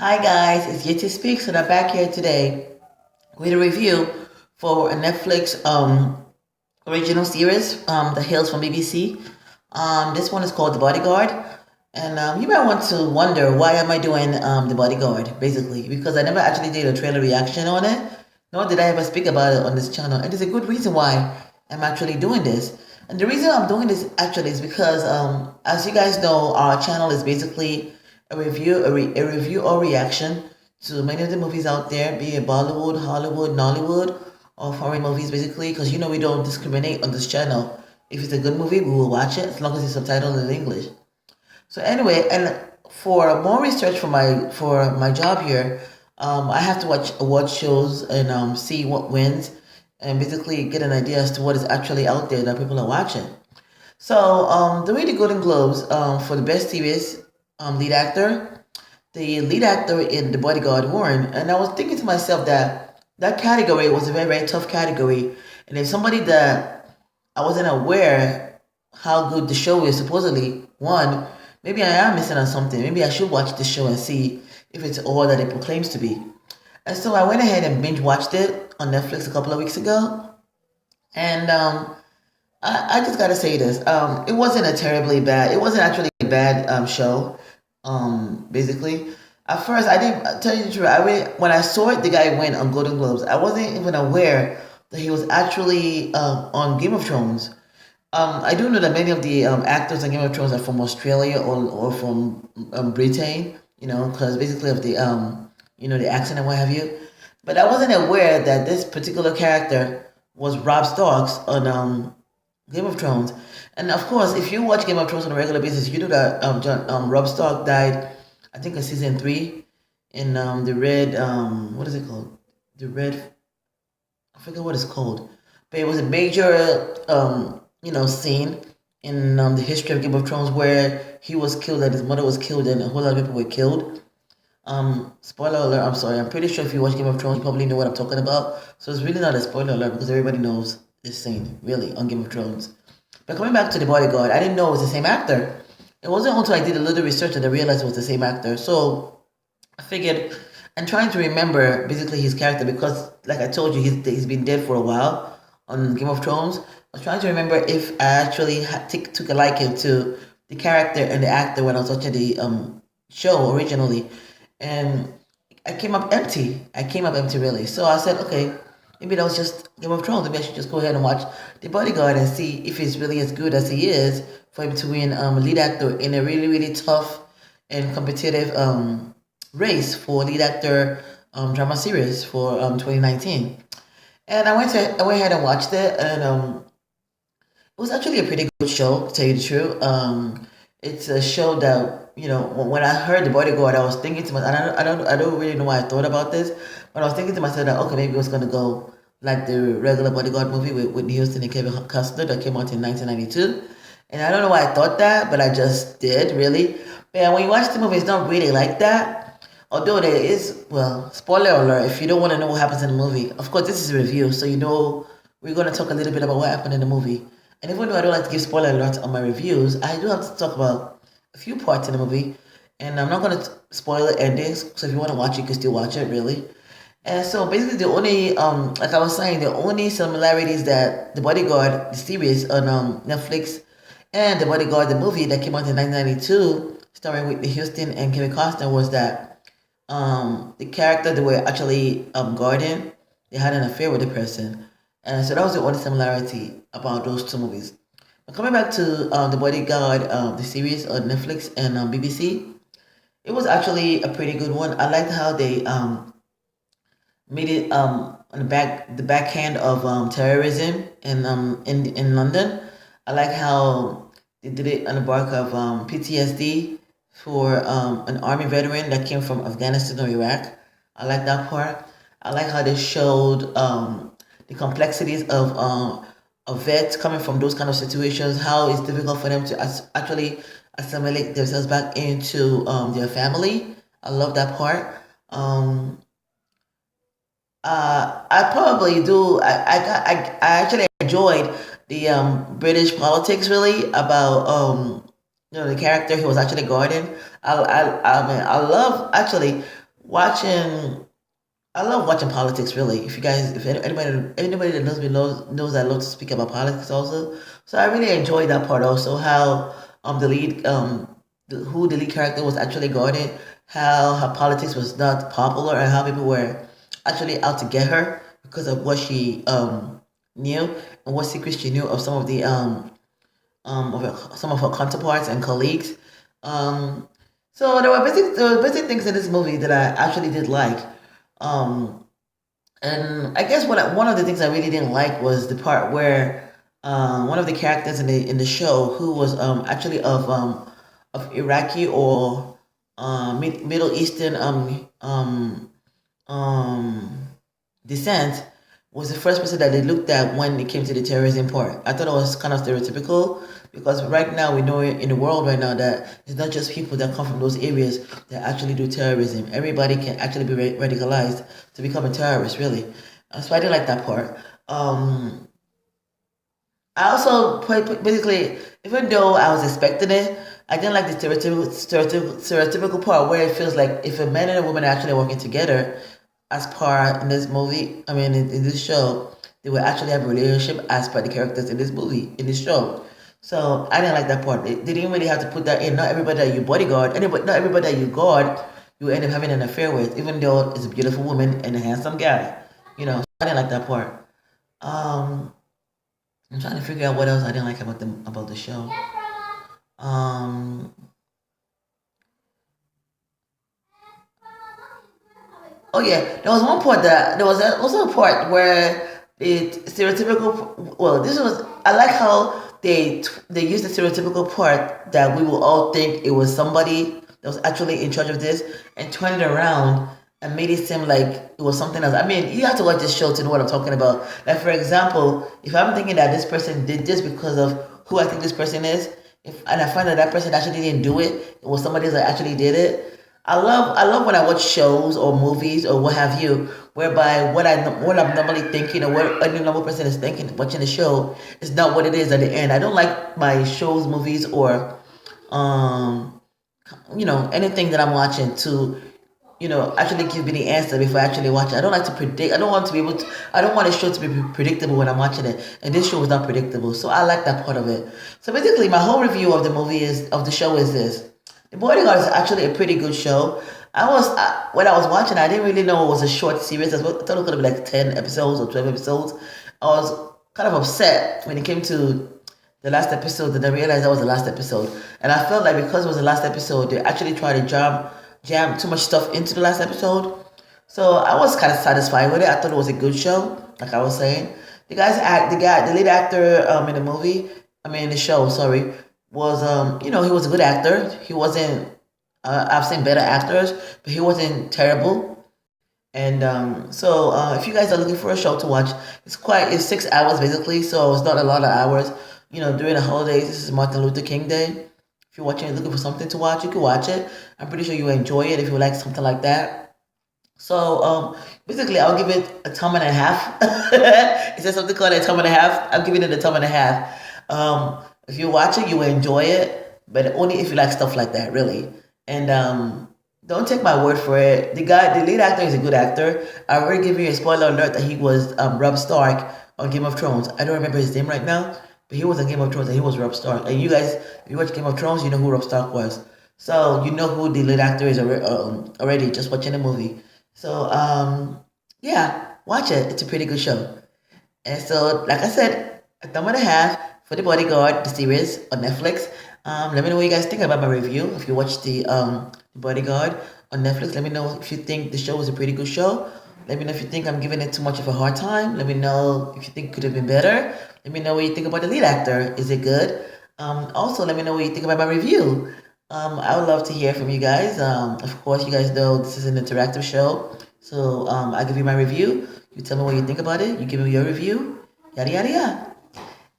Hi guys, it's Yeti Speaks, and I'm back here today with a review for a Netflix original series that hails from BBC. This one is called The Bodyguard, and you might want to wonder why am I doing The Bodyguard, basically, because I never actually did a trailer reaction on it, nor did I ever speak about it on this channel, and there's a good reason why I'm actually doing this. And the reason I'm doing this actually is because, as you guys know, our channel is basically a review or reaction to many of the movies out there, be it Bollywood, Hollywood, Nollywood, or foreign movies, basically, because we don't discriminate on this channel. If it's a good movie, we will watch it as long as it's subtitled in English. So anyway, and for more research for my job here, I have to watch award shows and see what wins, and basically get an idea as to what is actually out there that people are watching. So during the Golden Globes for the best series lead actor, the lead actor in The Bodyguard won, and I was thinking to myself that that category was a very very tough category, and if somebody that I wasn't aware how good the show is supposedly won, maybe I am missing on something. Maybe I should watch the show and see if it's all that it proclaims to be. And so I went ahead and binge watched it on Netflix a couple of weeks ago, and I just gotta say this. It wasn't a terribly bad. It wasn't actually a bad show. Basically, at first I didn't tell you the truth. When I saw it, the guy went on Golden Globes. I wasn't even aware that he was actually on Game of Thrones. I do know that many of the actors on Game of Thrones are from Australia or from Britain. Because basically of the the accent and what have you. But I wasn't aware that this particular character was Rob Starks on Game of Thrones. And of course, if you watch Game of Thrones on a regular basis, you know that Rob Stark died, I think, in season three, in the red, what is it called? The red, I forget what it's called, but it was a major, scene in the history of Game of Thrones where he was killed, and his mother was killed, and a whole lot of people were killed. Spoiler alert, I'm sorry. I'm pretty sure if you watch Game of Thrones, you probably know what I'm talking about. So it's really not a spoiler alert because everybody knows this scene, really, on Game of Thrones. But coming back to The Bodyguard, I didn't know it was the same actor. It wasn't until I did a little research that I realized it was the same actor. So I figured, I'm trying to remember basically his character because, like I told you, he's been dead for a while on Game of Thrones. I was trying to remember if I actually took a liking to the character and the actor when I was watching the show originally, and I came up empty. I came up empty really. So I said, okay, maybe that was just Game of Thrones. Maybe I should just go ahead and watch The Bodyguard and see if he's really as good as he is for him to win lead actor in a really really tough and competitive race for lead actor drama series for 2019. And I went ahead and watched it, and it was actually a pretty good show, to tell you the truth. It's a show that when I heard The Bodyguard, I was thinking to myself, I don't really know why I thought about this, but I was thinking to myself that okay, maybe it was gonna go like the regular Bodyguard movie with Whitney Houston and Kevin Costner that came out in 1992. And I don't know why I thought that, but I just did really. But when you watch the movie, it's not really like that. Although there is, well, spoiler alert, if you don't want to know what happens in the movie, of course, this is a review, so we're going to talk a little bit about what happened in the movie. And even though I don't like to give spoiler alerts on my reviews, I do have to talk about a few parts in the movie. And I'm not going to spoil the endings, so if you want to watch it, you can still watch it, really. And so basically, the only, like I was saying, the only similarities that The Bodyguard, the series on Netflix, and The Bodyguard, the movie that came out in 1992, starring Whitney Houston and Kevin Costner, was that the character they were actually guarding, they had an affair with the person. And so that was the only similarity about those two movies. But coming back to The Bodyguard, the series on Netflix and BBC, it was actually a pretty good one. I liked how they made it on the backhand of terrorism in London. I like how they did it on the back of PTSD for an army veteran that came from Afghanistan or Iraq. I like that part. I like how they showed the complexities of vets coming from those kind of situations. How it's difficult for them to actually assimilate themselves back into their family. I love that part. Um, I probably do. I actually enjoyed the British politics really about the character he was actually guarding. I mean I love actually. watching. I love watching politics. Really, if you guys, if anybody that knows me knows I love to speak about politics also. So I really enjoyed that part also. How the lead who the lead character was actually guarded, how her politics was not popular, and how people were actually out to get her because of what she knew and what secrets she knew of some of the some of her counterparts and colleagues. Um, so there were basic things in this movie that I actually did like. Um, and I guess one of the things I really didn't like was the part where one of the characters in the show who was actually of Iraqi or Middle Eastern um, descent was the first person that they looked at when it came to the terrorism part. I thought it was kind of stereotypical because right now we know in the world right now that it's not just people that come from those areas that actually do terrorism. Everybody can actually be radicalized to become a terrorist, really. So I didn't like that part. I also basically, even though I was expecting it, I didn't like the stereotypical part where it feels like if a man and a woman are actually working together as part in this movie, I mean in this show, they will actually have a relationship as per the characters in this movie, in this show. So I didn't like that part. They didn't really have to put that in. Not everybody that you bodyguard, not everybody that you guard, you end up having an affair with, even though it's a beautiful woman and a handsome guy. So I didn't like that part. Um, I'm trying to figure out what else I didn't like about the show. Um, oh yeah, there was also a part where it stereotypical. Well, this was I like how they used the stereotypical part that we will all think it was somebody that was actually in charge of this and turned it around and made it seem like it was something else. I mean, you have to watch this show to know what I'm talking about. Like for example, if I'm thinking that this person did this because of who I think this person is, if and I find that that person actually didn't do it, it was somebody that actually did it. I love when I watch shows or movies or what have you, whereby what I'm normally thinking or what any normal person is thinking watching the show is not what it is at the end. I don't like my shows, movies, or um anything that I'm watching to actually give me the answer before I actually watch it. I don't like to predict. I don't want to be able to. I don't want a show to be predictable when I'm watching it, and this show was not predictable. So I like that part of it. So basically, my whole review of the show is this: The Bodyguard is actually a pretty good show. When I was watching, I didn't really know it was a short series. I thought it could be like 10 episodes or 12 episodes. I was kind of upset when it came to the last episode that I realized that was the last episode. And I felt like because it was the last episode, they actually tried to jam too much stuff into the last episode. So I was kind of satisfied with it. I thought it was a good show, like I was saying. The lead actor in the movie, I mean in the show, sorry, was he was a good actor. He wasn't. I've seen better actors, but he wasn't terrible. And if you guys are looking for a show to watch, it's 6 hours basically, so it's not a lot of hours. During the holidays, this is Martin Luther King Day. If you're looking for something to watch, you can watch it. I'm pretty sure you will enjoy it if you like something like that. So basically, I'll give it a thumb and a half. Is there something called a thumb and a half? I'm giving it a thumb and a half. If you watch it, you will enjoy it, but only if you like stuff like that, really. And don't take my word for it. The lead actor, is a good actor. I already gave you a spoiler alert that he was Rob Stark on Game of Thrones. I don't remember his name right now, but he was on Game of Thrones and he was Rob Stark. And you guys, if you watch Game of Thrones, you know who Rob Stark was. So you know who the lead actor is already just watching the movie. So yeah, watch it. It's a pretty good show. And so, like I said, a thumb and a half for The Bodyguard, the series on Netflix. Let me know what you guys think about my review. If you watch the Bodyguard on Netflix, let me know if you think the show was a pretty good show. Let me know if you think I'm giving it too much of a hard time. Let me know if you think it could have been better. Let me know what you think about the lead actor. Is it good? Also, let me know what you think about my review. I would love to hear from you guys. Of course, you guys know this is an interactive show. So I give you my review. You tell me what you think about it. You give me your review. Yada, yada, yada.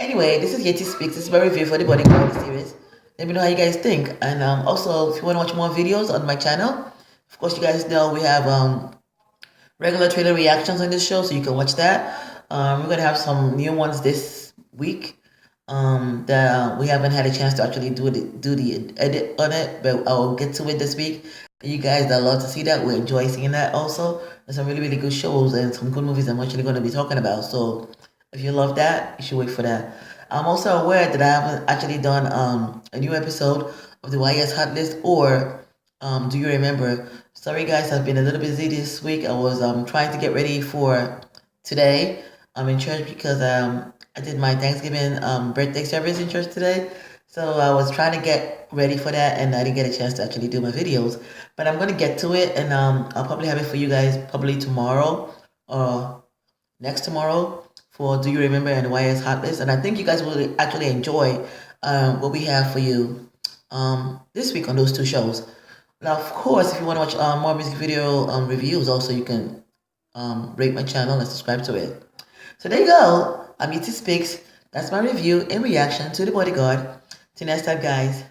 Anyway, this is Yeti Speaks. This is my review for the Bodyguard series. Let me know how you guys think. And also, if you want to watch more videos on my channel, of course, you guys know we have regular trailer reactions on this show, so you can watch that. We're going to have some new ones this week. that we haven't had a chance to actually do the edit on it, but I'll get to it this week. You guys that love to see that, we enjoy seeing that also. There's some really, really good shows and some good movies I'm actually going to be talking about. So if you love that, you should wait for that. I'm also aware that I haven't actually done a new episode of the YS Hot List or Do You Remember? Sorry guys, I've been a little busy this week. I was trying to get ready for today. I'm in church because I did my Thanksgiving birthday service in church today. So I was trying to get ready for that and I didn't get a chance to actually do my videos. But I'm going to get to it and I'll probably have it for you guys probably tomorrow or next tomorrow for Do You Remember and YS Hot List. And I think you guys will actually enjoy what we have for you this week on those two shows. Now, of course, if you want to watch more music video reviews, also you can rate my channel and subscribe to it. So there you go. I'm ET Speaks. That's my review and reaction to The Bodyguard. Till next time, guys.